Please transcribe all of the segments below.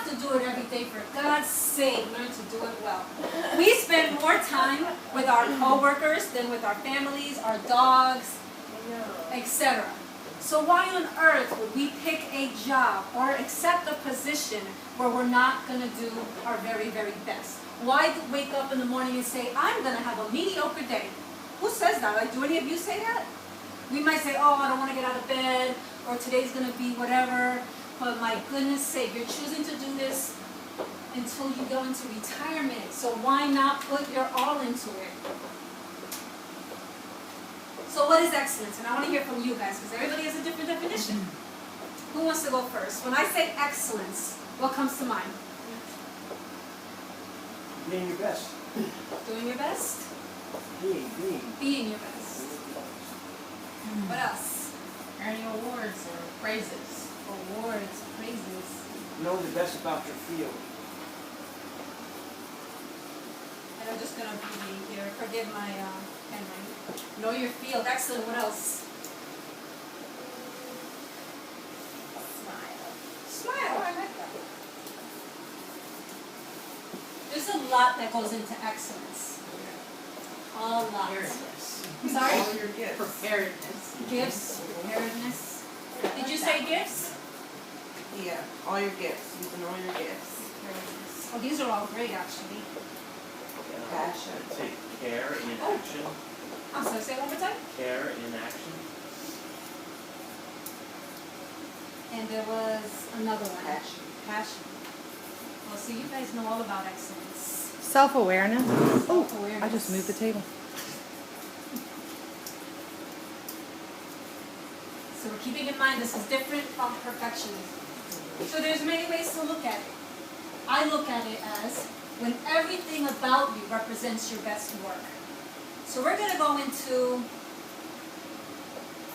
have to do it every day. For God's sake, learn to do it well. We spend more time with our co-workers than with our families, our dogs, etc. So why on earth would we pick a job or accept a position where we're not going to do our very, very best? Why wake up in the morning and say, I'm going to have a mediocre day? Who says that? Like, do any of you say that? We might say, oh, I don't want to get out of bed, or today's going to be whatever. But my goodness sake, you're choosing to do this until you go into retirement. So why not put your all into it? So what is excellence? And I want to hear from you guys, because everybody has a different definition. Who wants to go first? When I say excellence, what comes to mind? Being your best. Doing your best? Being your best. What else? Earning awards or praises. Awards, praises. Know the best about your field. And I'm just going to be here. Forgive my handwriting. Know your field. Excellent. What else? Smile. Oh, I like that. There's a lot that goes into excellence. A lot. Preparedness. Sorry? All your gifts. Preparedness. Gifts, preparedness. Did you say gifts? Yeah, all your gifts. Using all your gifts. Preparedness. Oh, these are all great, actually. Passion. I'd say care in action. I'm sorry, say it one more time. Care in action. And there was another one. Passion. Passion. Well, so you guys know all about excellence. Self-awareness. Oh, Self-awareness. I just moved the table. So we're keeping in mind this is different from perfectionism. So there's many ways to look at it. I look at it as when everything about you represents your best work. So we're going to go into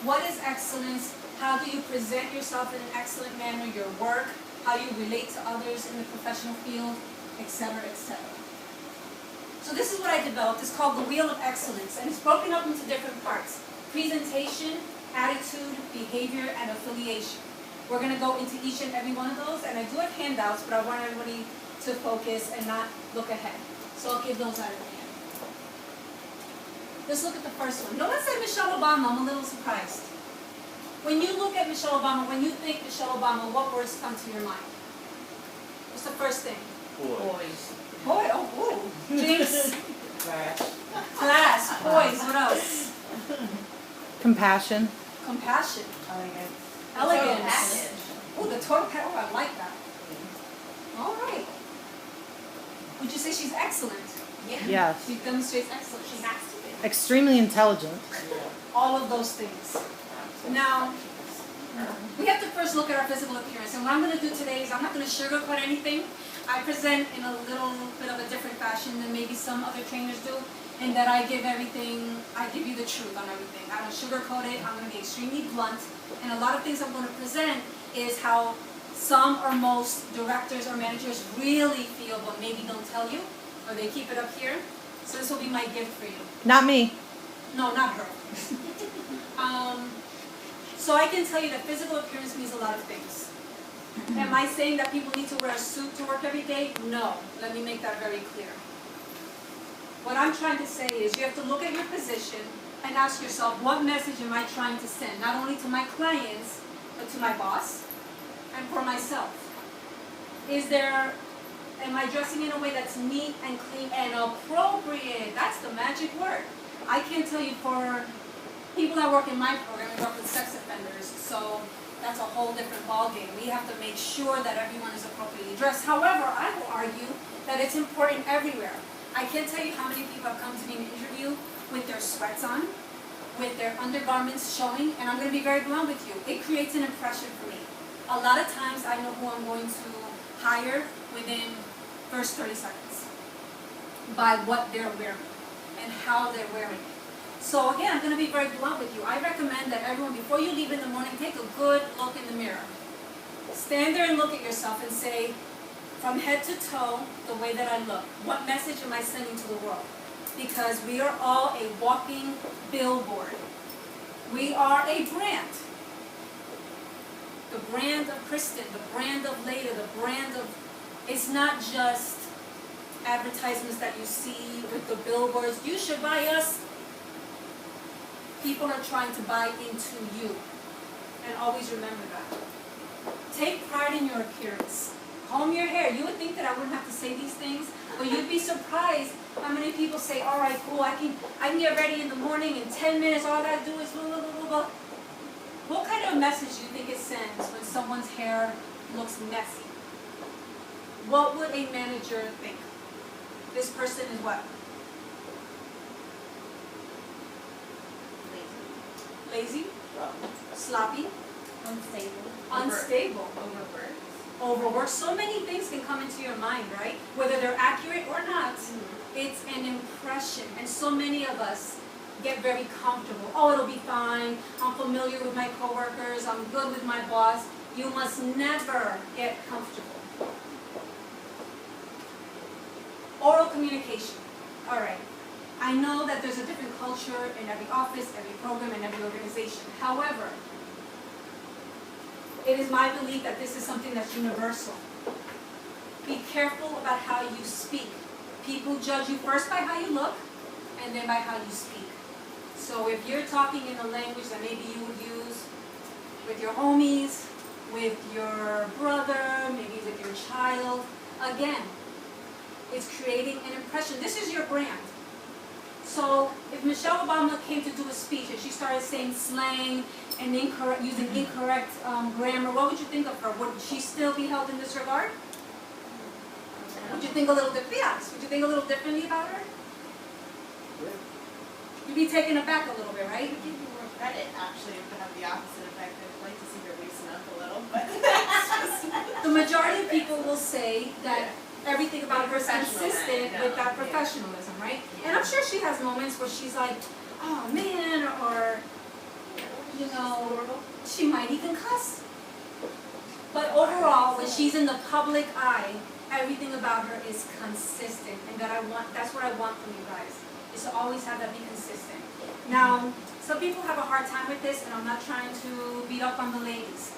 what is excellence, how do you present yourself in an excellent manner, your work, how you relate to others in the professional field, etc., etc. So this is what I developed. It's called the Wheel of Excellence, and it's broken up into different parts: presentation, attitude, behavior, and affiliation. We're going to go into each and every one of those, and I do have handouts, but I want everybody to focus and not look ahead. So I'll give those out of the hand. Let's look at the first one. No one said Michelle Obama. I'm a little surprised. When you look at Michelle Obama, when you think Michelle Obama, what words come to your mind? What's the first thing? Boys. Boy, oh, ooh. Jinx. Class. Class, poise, what else? Compassion. Compassion. Elegance. Elegance. Oh, the toilet paper, oh, I like that. All right. Would you say she's excellent? Yes. She demonstrates excellence. She has to be. Extremely intelligent. All of those things. Now, we have to first look at our physical appearance. And what I'm going to do today is I'm not going to sugarcoat anything. I present in a little bit of a different fashion than maybe some other trainers do, in that I give everything, I give you the truth on everything. I don't sugarcoat it. I'm going to be extremely blunt. And a lot of things I'm going to present is how some or most directors or managers really feel but maybe don't tell you, or they keep it up here. So this will be my gift for you. Not me. No, not her. So I can tell you that physical appearance means a lot of things. Am I saying that people need to wear a suit to work every day? No. Let me make that very clear. What I'm trying to say is you have to look at your position and ask yourself, what message am I trying to send? Not only to my clients, but to my boss and for myself. Am I dressing in a way that's neat and clean and appropriate? That's the magic word. I can't tell you for people that work in my program, we work with sex offenders, so that's a whole different ballgame. We have to make sure that everyone is appropriately dressed. However, I will argue that it's important everywhere. I can't tell you how many people have come to me in an interview with their sweats on, with their undergarments showing, and I'm going to be very blunt with you. It creates an impression for me. A lot of times I know who I'm going to hire within first 30 seconds by what they're wearing and how they're wearing it. So again, I'm going to be very blunt with you. I recommend that everyone, before you leave in the morning, take a good look in the mirror. Stand there and look at yourself and say, from head to toe, the way that I look, what message am I sending to the world? Because we are all a walking billboard. We are a brand. The brand of Kristen, the brand of Leda, the brand of It's not just advertisements that you see with the billboards, you should buy us. People are trying to buy into you. And always remember that. Take pride in your appearance. Comb your hair. You would think that I wouldn't have to say these things, but you'd be surprised how many people say, all right, cool, I can get ready in the morning in 10 minutes, all I gotta do is blah, blah, blah, blah, blah. What kind of message do you think it sends when someone's hair looks messy? What would a manager think? This person is what? Lazy? Sloppy? Unstable. Overworked. So many things can come into your mind, right? Whether they're accurate or not, it's an impression. And so many of us get very comfortable. Oh, it'll be fine. I'm familiar with my coworkers. I'm good with my boss. You must never get comfortable. Oral communication. All right. I know that there's a different culture in every office, every program, and every organization. However, it is my belief that this is something that's universal. Be careful about how you speak. People judge you first by how you look, and then by how you speak. So if you're talking in a language that maybe you would use with your homies, with your brother, maybe with your child, again, it's creating an impression. This is your brand. So if Michelle Obama came to do a speech and she started saying slang and using incorrect grammar, what would you think of her? Would she still be held in disregard? Would you think a little would you think a little differently about her? You'd be taken aback a little bit, right? Give you more credit, actually, it would have the opposite effect. I'd like to see her loosen up a little, but The majority of people will say that everything about her is consistent with that professionalism, right? And I'm sure she has moments where she's like, oh man, or, you know, she might even cuss. But overall, when she's in the public eye, everything about her is consistent. And that's what I want from you guys, is to always have that be consistent. Now, some people have a hard time with this, and I'm not trying to beat up on the ladies.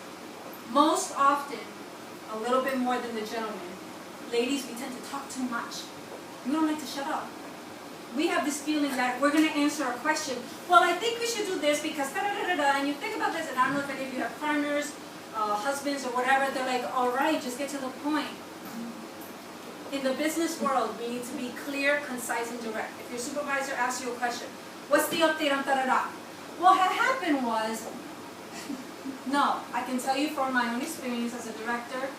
Most often, a little bit more than the gentlemen, ladies, we tend to talk too much. We don't like to shut up. We have this feeling that we're going to answer a question. Well, I think we should do this because da-da-da-da-da, and you think about this, and I don't know if any of you have partners, husbands, or whatever, they're like, all right, just get to the point. In the business world, we need to be clear, concise, and direct. If your supervisor asks you a question, what's the update on da-da-da? What had happened was, no, I can tell you from my own experience as a director,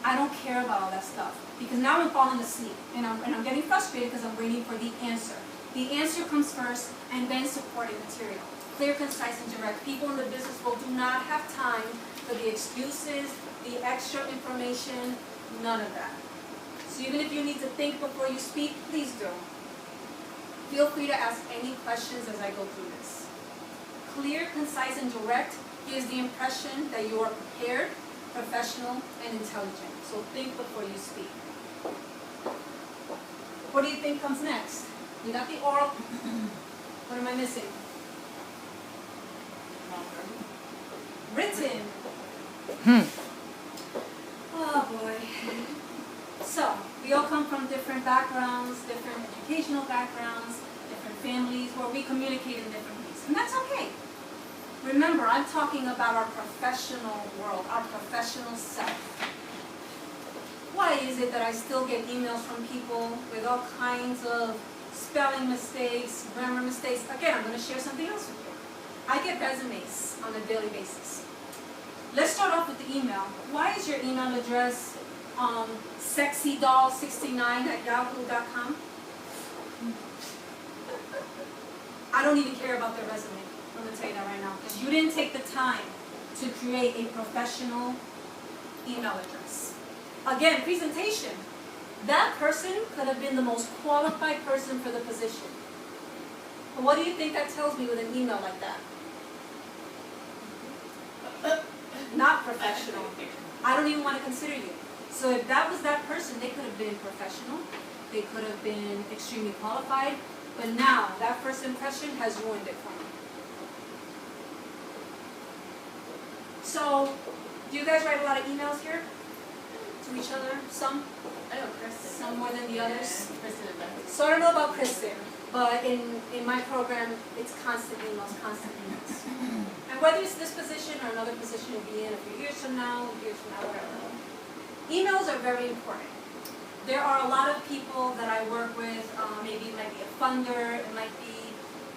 I don't care about all that stuff. Because now I'm falling asleep, and I'm getting frustrated because I'm waiting for the answer. The answer comes first, and then supporting material. Clear, concise, and direct. People in the business world do not have time for the excuses, the extra information, none of that. So even if you need to think before you speak, please do. Feel free to ask any questions as I go through this. Clear, concise, and direct gives the impression that you are prepared, professional, and intelligent. So think before you speak. What do you think comes next? You got the oral. What am I missing? Written. Oh boy. So, we all come from different backgrounds, different educational backgrounds, different families, where we communicate in different ways. And that's okay. Remember, I'm talking about our professional world, our professional self. Why is it that I still get emails from people with all kinds of spelling mistakes, grammar mistakes? Again, I'm going to share something else with you. I get resumes on a daily basis. Let's start off with the email. Why is your email address sexydoll69@yahoo.com? I don't even care about their resume. I'm going to tell you that right now. Because you didn't take the time to create a professional email address. Again, presentation. That person could have been the most qualified person for the position. But what do you think that tells me with an email like that? Not professional. I don't even want to consider you. So if that was that person, they could have been professional. They could have been extremely qualified. But now, that first impression has ruined it for me. So, do you guys write a lot of emails here? to each other, some I know Kristen. Some more than the others? Yeah, Kristen and Beth. So I don't know about Kristen, but in my program, it's constant emails, constant emails. And whether it's this position or another position you'll be in a few years from now, whatever. Emails are very important. There are a lot of people that I work with, maybe it might be a funder, it might be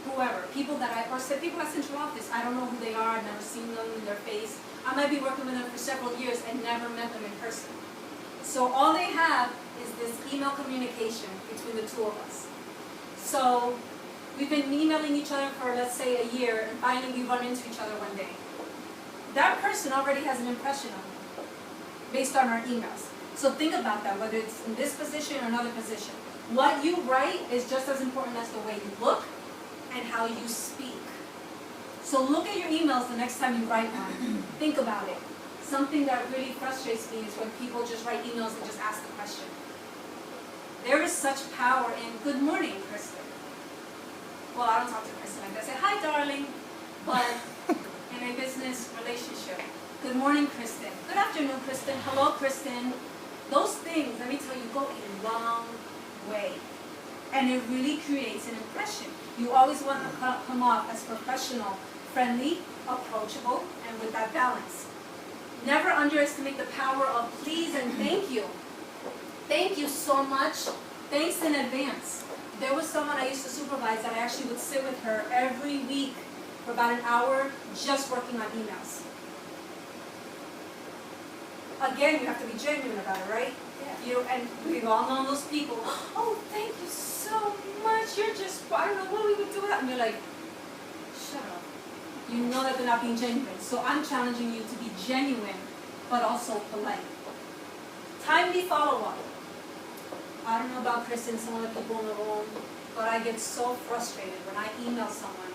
whoever, people at central office, I don't know who they are, I've never seen them in their face. I might be working with them for several years and never met them in person. So all they have is this email communication between the two of us. So we've been emailing each other for, let's say, a year, and finally we run into each other one day. That person already has an impression of me based on our emails. So think about that, whether it's in this position or another position. What you write is just as important as the way you look and how you speak. So look at your emails the next time you write one. Think about it. Something that really frustrates me is when people just write emails and just ask the question. There is such power in good morning, Kristen. Well, I don't talk to Kristen like that. I say, hi, darling. But in a business relationship, good morning, Kristen. Good afternoon, Kristen. Hello, Kristen. Those things, let me tell you, go a long way. And it really creates an impression. You always want to come off as professional, friendly, approachable, and with that balance. Never underestimate the power of please and thank you. Thank you so much. Thanks in advance. There was someone I used to supervise that I actually would sit with her every week for about an hour just working on emails. Again, you have to be genuine about it, right? Yeah. And we've all known those people. Oh, thank you so much. You're just, I don't know what we would do without. And you're like, shut up. You know that they're not being genuine. So I'm challenging you to be genuine, but also polite. Timely follow-up. I don't know about Kristen and some other people in the room, but I get so frustrated when I email someone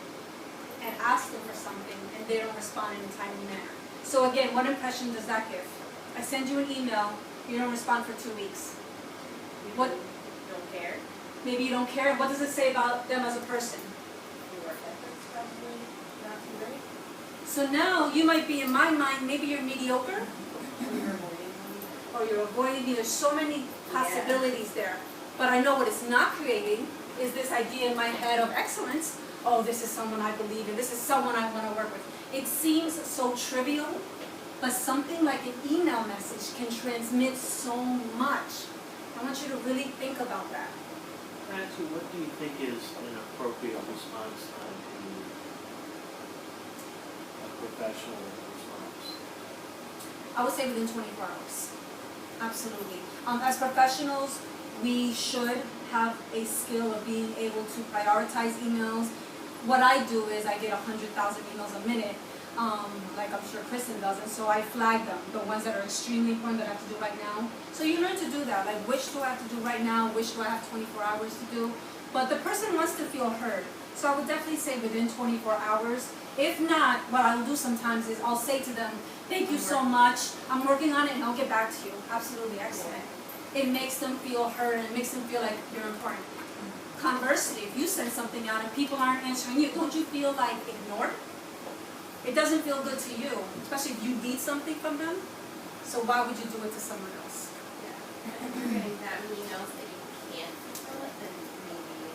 and ask them for something and they don't respond in a timely manner. So again, what impression does that give? I send you an email, you don't respond for 2 weeks. What? Don't care. Maybe you don't care. What does it say about them as a person? Your work ethic's probably not too great. So now you might be, in my mind, maybe you're mediocre, Or you're avoiding them. or you're avoiding me. There's so many possibilities there. But I know what it's not creating is this idea in my head of excellence. Oh, this is someone I believe in. This is someone I want to work with. It seems so trivial, but something like an email message can transmit so much. I want you to really think about that. Nancy, what do you think is an appropriate response time to a professional response? I would say within 24 hours. Absolutely. As professionals, we should have a skill of being able to prioritize emails. What I do is I get 100,000 emails a minute, like I'm sure Kristen does, and so I flag them, the ones that are extremely important that I have to do right now. So you learn to do that, like which do I have to do right now, which do I have 24 hours to do. But the person wants to feel heard. So I would definitely say within 24 hours. If not, what I'll do sometimes is I'll say to them, thank you so much, I'm working on it and I'll get back to you. Absolutely excellent. It makes them feel heard and it makes them feel like you're important. Conversely, if you send something out and people aren't answering you, don't you feel like ignored? It doesn't feel good to you, especially if you need something from them. So why would you do it to someone else? Yeah. And if you're getting that many emails that you can't fulfill it, then maybe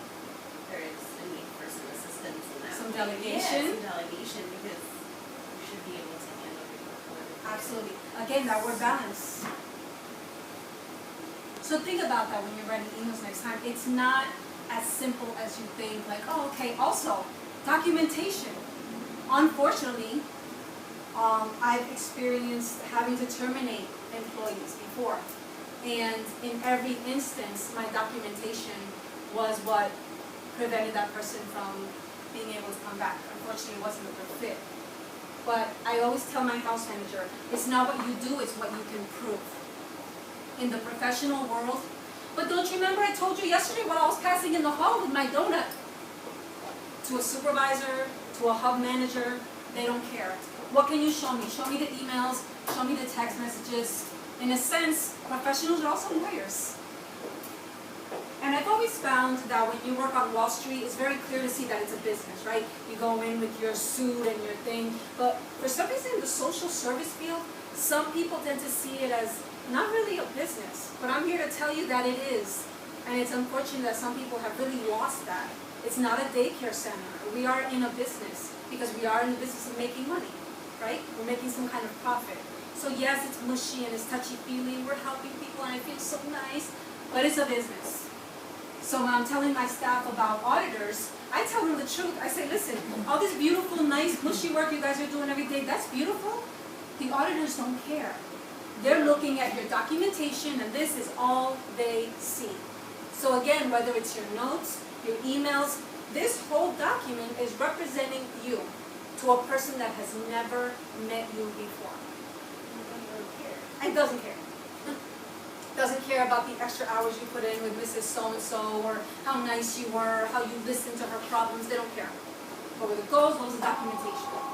there is a need for some assistance in that. Some way. delegation? Yeah, some delegation, because you should be able to handle your workload. Absolutely. Again, that word balance. So think about that when you're writing emails next time. It's not as simple as you think, like, oh, okay. Also, documentation. Unfortunately, I've experienced having to terminate employees before. And in every instance, my documentation was what prevented that person from being able to come back. Unfortunately, it wasn't a good fit. But I always tell my house manager, it's not what you do, it's what you can prove. In the professional world. But don't you remember I told you yesterday while I was passing in the hall with my donut? To a supervisor, to a hub manager, they don't care. What can you show me? Show me the emails, show me the text messages. In a sense, professionals are also lawyers. And I've always found that when you work on Wall Street, it's very clear to see that it's a business, right? You go in with your suit and your thing. But for some reason in the social service field, some people tend to see it as not really a business, but I'm here to tell you that it is. And it's unfortunate that some people have really lost that. It's not a daycare center. We are in a business because we are in the business of making money, right? We're making some kind of profit. So yes, it's mushy and it's touchy-feely. We're helping people and it feels so nice, but it's a business. So when I'm telling my staff about auditors, I tell them the truth. I say, listen, all this beautiful, nice, mushy work you guys are doing every day, that's beautiful. The auditors don't care. They're looking at your documentation and this is all they see. So again, whether it's your notes, your emails, this whole document is representing you to a person that has never met you before. And doesn't care. Doesn't care about the extra hours you put in with Mrs. So-and-so or how nice you were, how you listened to her problems. They don't care. But where it goes the documentation.